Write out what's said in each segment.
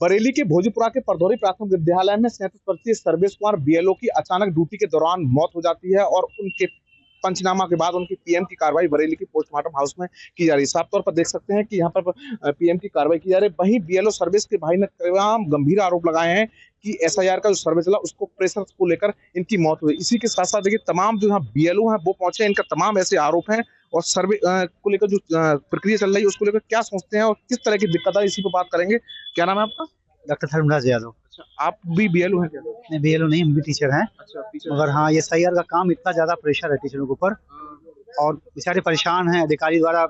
बरेली के भोजपुरा के परधौरी प्राथमिक विद्यालय में 37 वर्षीय सर्वेश कुमार बीएलओ की अचानक ड्यूटी के दौरान मौत हो जाती है और उनके पंचनामा के बाद उनकी पीएम की कार्रवाई बरेली के पोस्टमार्टम हाउस में की जा रही है। साफ तौर पर देख सकते हैं कि यहाँ पर पीएम की कार्रवाई की जा रही है। वहीं बीएलओ सर्विस के भाई ने तमाम गंभीर आरोप लगाए हैं कि एसआईआर का जो सर्वे चला उसको प्रेशर को लेकर इनकी मौत हुई। इसी के साथ साथ देखिए तमाम जो यहाँ बीएलओ हैं वो पहुंचे, इनका तमाम ऐसे आरोप हैं और सर्वे को लेकर जो प्रक्रिया चल रही है उसको लेकर क्या सोचते हैं और किस तरह की दिक्कत है, इसी पर बात करेंगे। क्या नाम है आपका? डॉक्टर धर्मराज यादव। अच्छा, आप भी बीएलओ हैं क्या? नहीं, बीएलओ नहीं, हम भी टीचर हैं। अच्छा, टीचर। मगर हाँ, ये एसआईआर का काम इतना ज्यादा प्रेशर है टीचरों के ऊपर और बेचारे परेशान हैं। अधिकारी द्वारा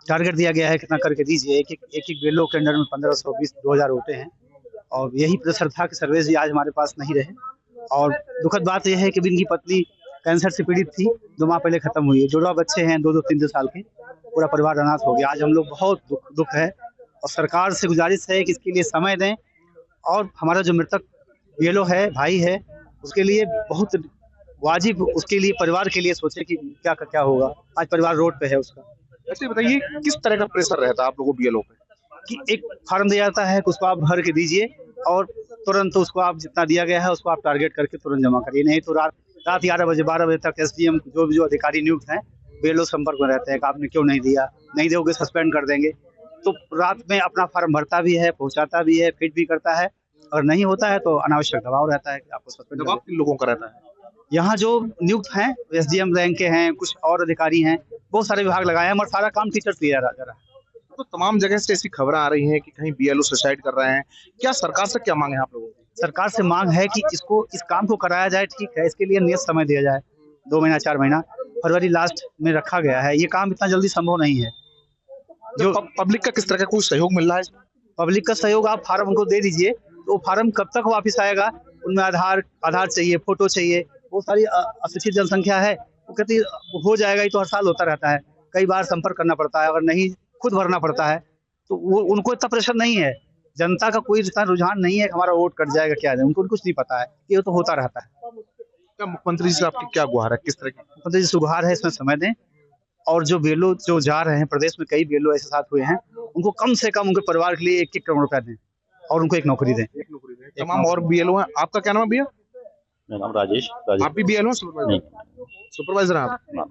टारगेट दिया गया है कितना करके दीजिए। एक बीएलओ के अंडर में 1520-2000 होते हैं और यही प्रेशर था कि सर्विस जी आज हमारे पास नहीं रहे। और दुखद बात यह है कि इनकी पत्नी कैंसर से पीड़ित थी, 2 माह पहले खत्म हुई है। जुड़वा बच्चे हैं 2-2, 3-3 साल के, पूरा परिवार अनाथ हो गया। आज हम लोग बहुत दुख है और सरकार से गुजारिश है कि इसके लिए समय दें और हमारा जो मृतक बीएलओ है, भाई है, उसके लिए बहुत वाजिब, उसके लिए परिवार के लिए सोचे कि क्या होगा। आज परिवार रोड पे है उसका। ऐसे बताइए किस तरह का प्रेशर रहता है आप लोगों को बीएलओ पे? कि एक फॉर्म दिया जाता है कि उसको आप भर के दीजिए और तुरंत उसको आप जितना दिया गया है उसको आप टारगेट करके तुरंत जमा करिए। नहीं तो रात 11 बजे 12 बजे तक एसडीएम जो अधिकारी नियुक्त हैं बीएलओ संपर्क में रहते हैं कि आपने क्यों नहीं दिया, नहीं दोगे सस्पेंड कर देंगे। तो रात में अपना फॉर्म भरता भी है, पहुंचाता भी है, फिट भी करता है और नहीं होता है तो अनावश्यक दबाव रहता है कि आपको सस्पेंड। दबाव किन लोगों का रहता है? यहाँ जो नियुक्त हैं एसडीएम रैंक के हैं, कुछ और अधिकारी हैं, बहुत सारे विभाग लगाए हैं मगर सारा काम टीचर किया जा रहा है। तो तमाम जगह से ऐसी खबरें आ रही हैं कि कहीं बीएलओ सुसाइड कर रहे हैं। क्या सरकार से क्या मांग है आप लोगों की? सरकार से मांग है कि इस काम को कराया जाए, ठीक है, इसके लिए नियत समय दिया जाए, 2 महीना 4 महीना, फरवरी लास्ट में रखा गया है। ये काम इतना जल्दी संभव नहीं है। जो पब्लिक का किस तरह का कोई सहयोग मिल रहा है? पब्लिक का सहयोग आप फार्म उनको दे दीजिए तो फार्म कब तक वापस आएगा? उनमें आधार चाहिए, फोटो चाहिए, बहुत सारी अशिक्षित जनसंख्या है। वो कहती हो जाएगा, ये तो हर साल होता रहता है। कई बार संपर्क करना पड़ता है, अगर नहीं खुद भरना पड़ता है तो वो उनको इतना प्रेशर नहीं है। जनता का कोई इतना रुझान नहीं है कि हमारा वोट कट जाएगा क्या है, उनको कुछ नहीं पता है, ये तो होता रहता है। क्या मुख्यमंत्री जी से आपकी क्या गुहार है, किस तरह की? मुख्यमंत्री जी से गुहार है इसमें समय दें और जो बीएलओ जो जा रहे हैं, प्रदेश में कई बीएलओ ऐसे साथ हुए हैं, उनको कम से कम उनके परिवार के लिए 1-1 करोड़ रुपया दें और उनको एक नौकरी दें। तमाम और बीएलओ हैं। आपका क्या नाम है भैया? मेरा नाम राजेश। आप भी बीएलओ हैं? सुपरवाइजर हैं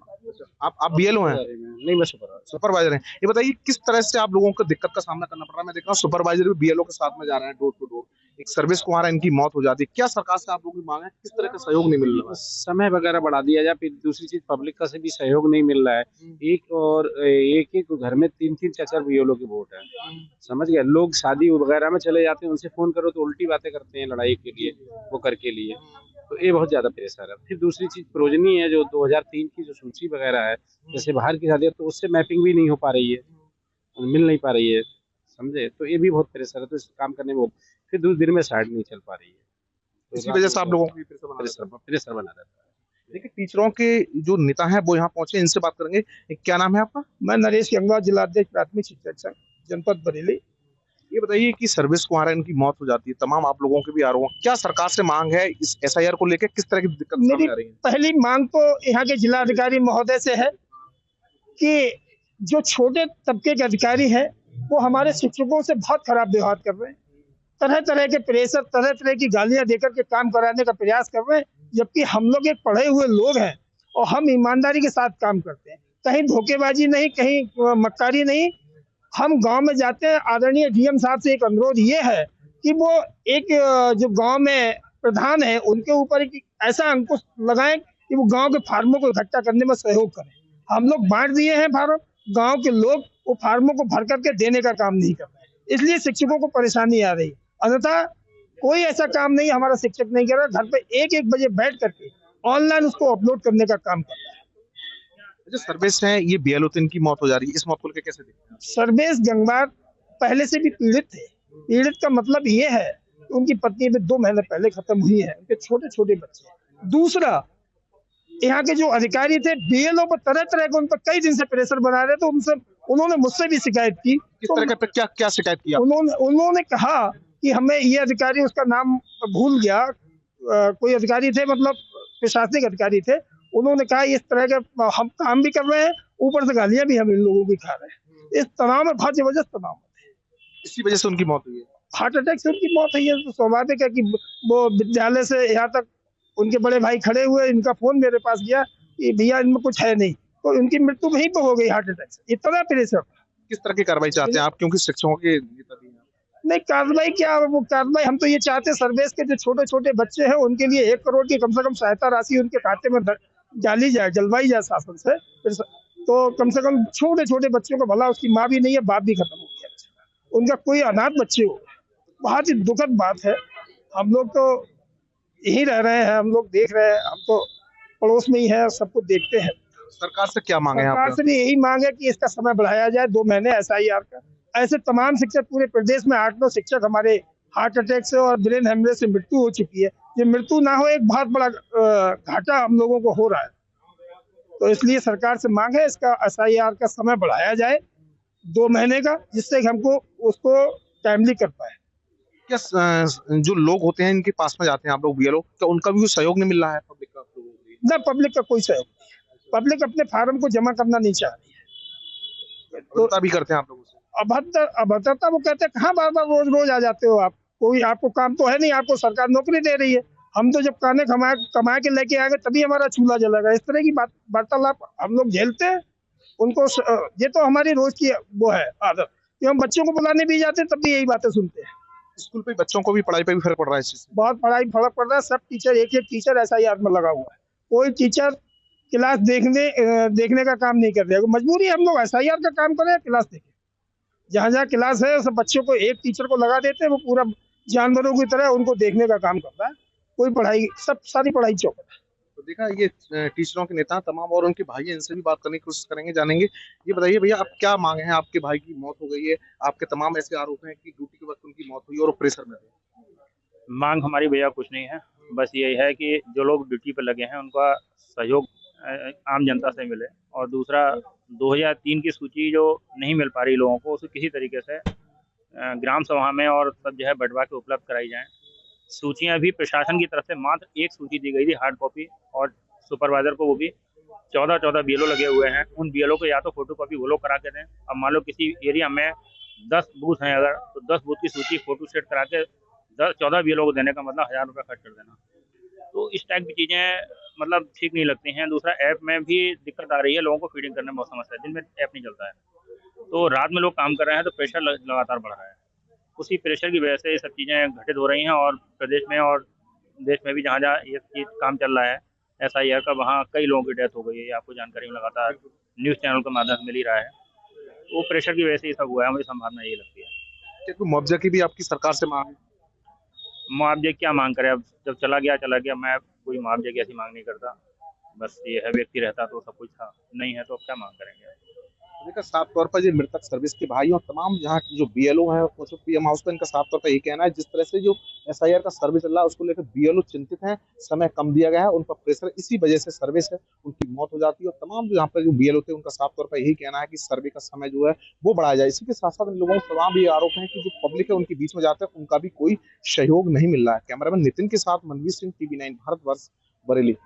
आप बीएलओ हैं? नहीं, मैं सुपरवाइजर हैं। ये बताइए किस तरह से आप लोगों को दिक्कत का सामना करना पड़ रहा है? मैं देख रहा हूँ सुपरवाइजर भी बीएलओ के साथ में जा रहे हैं डोर टू डोर। एक सर्विस कुमार है, इनकी मौत हो जाती है। क्या सरकार से आप लोगों की मांग है? किस तरह का सहयोग नहीं मिल रहा है? समय वगैरह बढ़ा दिया जाए। फिर दूसरी चीज पब्लिक का से भी सहयोग नहीं मिल रहा है। एक घर में 3-3 4-4 बीएलओ के वोट है, समझ गए। लोग शादी वगैरह में चले जाते हैं, उनसे फोन करो तो उल्टी बातें करते हैं लड़ाई के लिए, वो कर के लिए। तो ये बहुत ज्यादा प्रेशर है। फिर दूसरी चीज प्रोजनी है जो 2003 की जो सूची वगैरह है, जैसे बाहर की शादी है तो उससे मैपिंग भी नहीं हो पा रही है, मिल नहीं पा रही है, समझे। तो ये भी बहुत प्रेशर है। तो इस काम करने में फिर दूसरे दिन में साइड नहीं चल पा रही है, तो इसी वजह से आप लोगों को प्रेशर बना रहता है। देखिए टीचरों के जो नेता हैं वो यहाँ पहुंचे, इनसे बात करेंगे। क्या नाम है आपका? मैं नरेश गंगवा, जिलाध्यक्ष प्राथमिक शिक्षक संघ जनपद बरेली। ये बताइए कि सर्विस कुमार है, इनकी मौत हो जाती है, तमाम आप लोगों के भी आरोप, क्या सरकार से मांग है इस एसआईआर को लेकर? किस तरह की दिक्कत मेरी आ रही है? पहली मांग तो यहाँ के जिलाधिकारी महोदय से है कि जो छोटे तबके के अधिकारी हैं वो हमारे शिक्षकों से बहुत खराब व्यवहार कर रहे हैं। तरह तरह के प्रेशर, तरह तरह की गालियां देकर के काम कराने का प्रयास कर रहे हैं, जबकि हम लोग एक पढ़े हुए लोग हैं और हम ईमानदारी के साथ काम करते हैं। कहीं धोखेबाजी नहीं, कहीं मक्कारी नहीं। हम गांव में जाते हैं। आदरणीय डीएम साहब से एक अनुरोध ये है कि वो एक जो गांव में प्रधान है उनके ऊपर एक ऐसा अंकुश लगाएं कि वो गांव के फार्मों को इकट्ठा करने में सहयोग करें। हम लोग बांट दिए हैं फार्म, गांव के लोग वो फार्मों को भर करके देने का काम नहीं कर रहे, इसलिए शिक्षकों को परेशानी आ रही। अन्यथा कोई ऐसा काम नहीं हमारा शिक्षक नहीं कर रहा। घर पे 1-1 बजे बैठ करके ऑनलाइन उसको अपलोड करने का काम कर रहा है। जो सर्विस है ये बीएलओ की मौत हो जा रही है, इस मौत को लेकर कैसे देखते हैं? सर्वेश गंगवार पहले से भी पीड़ित थे। पीड़ित का मतलब ये है कि उनकी पत्नी भी 2 महीने पहले खत्म हुई है, उनके छोटे छोटे बच्चे। दूसरा, यहाँ के जो अधिकारी थे बीएलओ पर तरह तरह के उन पर कई दिन से प्रेशर बना रहे थे। उन्होंने मुझसे भी शिकायत की। किस तरह का क्या शिकायत की? उन्होंने कहा कि हमें ये अधिकारी, उसका नाम भूल गया, कोई अधिकारी थे, मतलब प्रशासनिक अधिकारी थे। उन्होंने कहा इस तरह के हम काम भी कर रहे हैं, ऊपर से गालियां भी हम इन लोगों की खा रहे हैं। इस तनाव में बहुत जबरदस्त तनाव है। इसी वजह से उनकी मौत हुई है। हार्ट अटैक से उनकी मौत हुई है। तो स्वाभाविक है कि वो विद्यालय से यहाँ तक उनके बड़े भाई खड़े हुए, इनका फोन मेरे पास गया कि भैया इनमें कुछ है नहीं, तो उनकी मृत्यु वहीं पर हो गई हार्ट अटैक से। इतना प्रेशर। किस तरह की कार्रवाई चाहते हैं आप, क्योंकि शिक्षकों के नेता भी हैं? नहीं, कार्रवाई क्या, वो कार्रवाई हम तो ये चाहते हैं सर्विस के जो छोटे छोटे बच्चे हैं उनके लिए 1 करोड़ की कम से कम सहायता राशि उनके खाते में डाली जाए, जलवाई जाए शासन से। तो कम से कम छोटे छोटे बच्चों को, भला उसकी माँ भी नहीं है, बाप भी खत्म हो गया, उनका कोई अनाथ बच्चे हो, बहुत ही दुखद बात है। हम लोग तो यहीं रह रहे हैं, हम लोग देख रहे हैं, हम तो पड़ोस में ही है, सब कुछ देखते हैं। सरकार से क्या मांगे हैं सरकार आप? से भी यही मांग है कि इसका समय बढ़ाया जाए 2 महीने SIR का। ऐसे तमाम शिक्षक पूरे प्रदेश में 8-9 शिक्षक हमारे हार्ट अटैक से और ब्रेन हेमरेज से मृत्यु हो चुकी है। ये मृत्यु ना हो, एक बहुत बड़ा घाटा हम लोगों को हो रहा है। तो इसलिए सरकार से मांग है इसका SIR का समय बढ़ाया जाए 2 महीने का, जिससे हमको उसको टाइमली कर पाए। क्या जो लोग होते हैं इनके पास में जाते हैं आप लोग BLO, तो उनका भी कोई सहयोग नहीं मिल रहा है पब्लिक का आप लोगों को? ना, पब्लिक का कोई सहयोग नहीं। पब्लिक अपने फार्म को जमा करना नहीं चाह रही है। तो भी करते हैं आप लोगों से? अभद्रता वो कहते हैं कहाँ बार बार रोज रोज आ जाते हो आप, कोई आपको काम तो है नहीं, आपको सरकार नौकरी दे रही है, हम तो जब खाने कमा के लेके आएंगे तभी हमारा चूल्हा जलेगा। इस तरह की वार्तालाप हम लोग झेलते हैं उनको। ये तो हमारी रोज की वो है आदत कि हम बच्चों को बुलाने भी जाते हैं तब भी यही बातें सुनते हैं। स्कूल पे बच्चों को भी पढ़ाई पे भी फर्क पड़ रहा है इस चीज से? बहुत पढ़ाई फर्क पड़ रहा है। सब टीचर, एक टीचर SIR में लगा हुआ है, कोई टीचर क्लास देखने का काम नहीं कर रहे। मजबूरी है, हम लोग SIR का काम कर रहे हैं, क्लास देखें। जहाँ जहाँ क्लास है सब बच्चों को एक टीचर को लगा देते हैं, वो पूरा जानवरों की तरह उनको देखने का काम करता है। कोई पढ़ाई, सब सारी पढ़ाई चौपट है। तो देखा, ये टीचरों के नेता तमाम और उनके भाई हैं, इनसे भी बात करने की कोशिश करेंगे, जानेंगे। ये बताइए भैया, आप क्या मांगे हैं? आपके भाई की मौत हो गई है, आपके तमाम ऐसे आरोप हैं कि ड्यूटी के वक्त उनकी मौत हुई और प्रेशर में थे। मांग हमारी भैया कुछ नहीं है, बस यही है कि जो लोग ड्यूटी पर लगे हैं उनका सहयोग आम जनता से मिले, और दूसरा 2003 की सूची जो नहीं मिल पा रही लोगों को, उसे किसी तरीके से ग्राम सभा में और सब जो है बंटवा के उपलब्ध कराई जाए। सूचियां भी प्रशासन की तरफ से मात्र एक सूची दी गई थी, हार्ड कॉपी, और सुपरवाइजर को वो भी 14 BLO लगे हुए हैं। उन BLO को या तो फोटो कॉपी वो लोग करा के दें। अब मान लो किसी एरिया में 10 बूथ हैं अगर, तो 10 बूथ की सूची फोटो सेट करा के 14 BLO को देने का मतलब 1000 रुपये खर्च कर देना। तो इस टाइप की चीज़ें मतलब ठीक नहीं लगती हैं। दूसरा, ऐप में भी दिक्कत आ रही है, लोगों को फीडिंग करने में बहुत समस्या है, दिन में ऐप नहीं चलता है, तो रात में लोग काम कर रहे हैं, तो प्रेशर लगातार बढ़ रहा है। उसी प्रेशर की वजह से ये सब चीज़ें घटित हो रही हैं, और प्रदेश में और देश में भी जहाँ जहाँ ये चीज़ काम चल रहा है SIR का, वहाँ कई लोगों की डेथ हो गई है। ये आपको जानकारी में लगातार न्यूज़ चैनल के माध्यम से मिल ही रहा है। वो प्रेशर की वजह से ये सब हुआ है, मुझे संभावना यही लगती है। क्या कोई मुआवजा की भी आपकी सरकार से मांग है? मुआवजे क्या मांग करें, अब जब चला गया, मैं कोई मुआवजे की ऐसी मांग नहीं करता। बस ये है, व्यक्ति रहता तो सब कुछ था, नहीं है तो अब क्या मांग करेंगे। देखा, साफ तौर पर ये मृतक सर्विस के भाई और तमाम यहाँ के जो BLO हैं, PM हाउस का इनका साफ तौर पर यही कहना है, जिस तरह से जो SIR का सर्वे चल रहा है उसको लेकर BLO चिंतित हैं। समय कम दिया गया है, उन पर प्रेशर, इसी वजह से सर्विस है उनकी मौत हो जाती है। और तमाम जो यहाँ पर जो BLO थे उनका साफ तौर पर यही कहना है कि सर्वे का समय जो है वो बढ़ाया जाए। इसी के साथ साथ इन लोगों को तमाम ये आरोप है कि जो पब्लिक है उनके बीच में जाते हैं उनका भी कोई सहयोग नहीं मिल रहा है। कैमरामैन नितिन के साथ मनवीर सिंह, TV9 भारतवर्ष, बरेली।